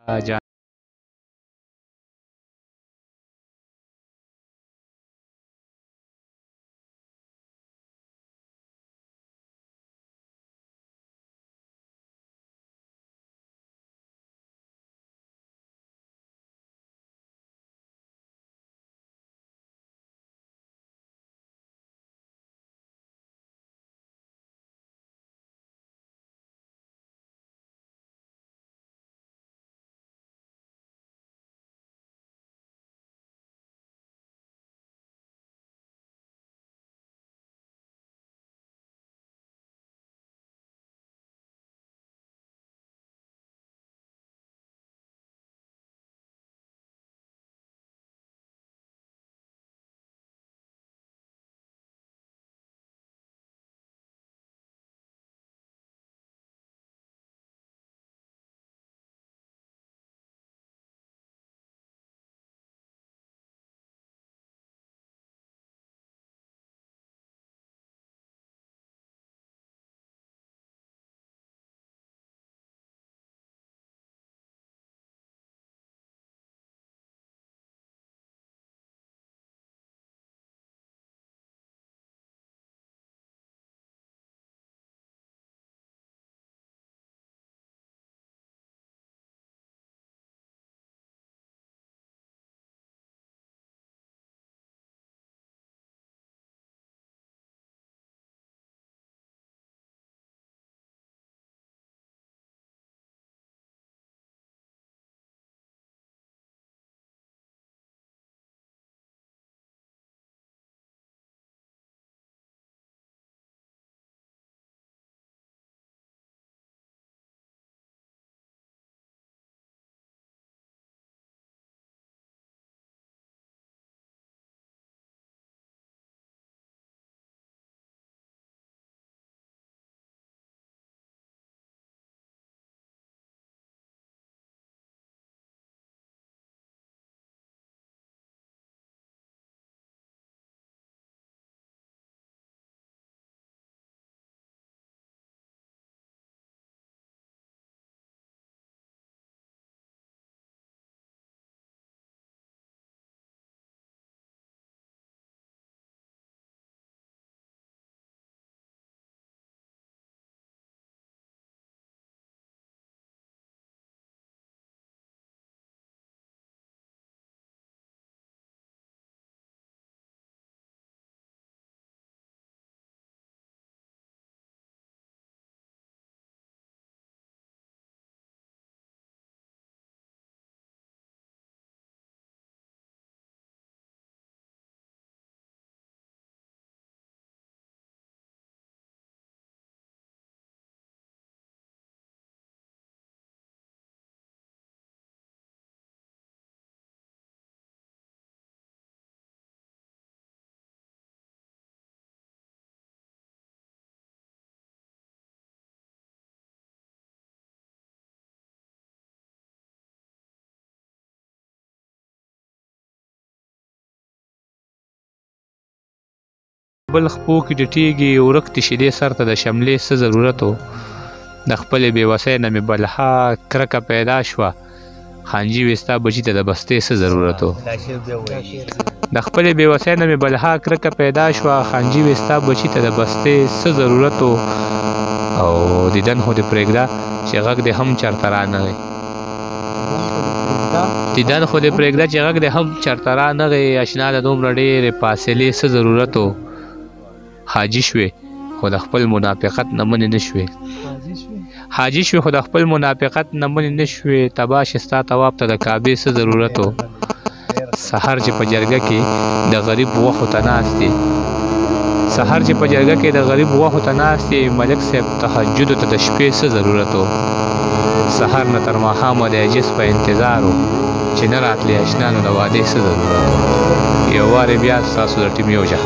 جان بل خپو کې ډټېږي ورک دي شیدې سر ته د شملې څه ضرورت و د خپلې بېوسۍ نه مې بلها کرکه پیدا شوه خانجي وې ستا بچي ته د بستې څه ضرورت و د خپلې بېوسۍ نه مې بلها کرکه پیدا شوه خانجي وې ستا بچي ته د بستې څه ضرورت و او دیدن خو دې پرېږده چې غږ دې هم چېرته رانغی دیدن خو دې پرېږده چې غږ دې هم چېرته رانغی اشنا د دومره ډېرې فاصلې څه ضرورت و حاجي شوې خو د خپل منافقت نه منې نه شوې حاجي شوې خو د خپل منافقت نه منې نه شوې تباه شې ستا طواف ته د کعبې څه ضرورت و سحر چې په جرګه کې د غریب غوښو ته ناست یې سحر چې په جرګه کې د غریب غوښو ته ناست یې ملک صاحب تهجدو ته د شپې څه ضرورت و سحر نه تر ماښامه د عجز په انتظار و چې نه راتلې اشنا نو د وادې څه ضرورت و یو وارې بیا ستاسو د ټیم یو جهان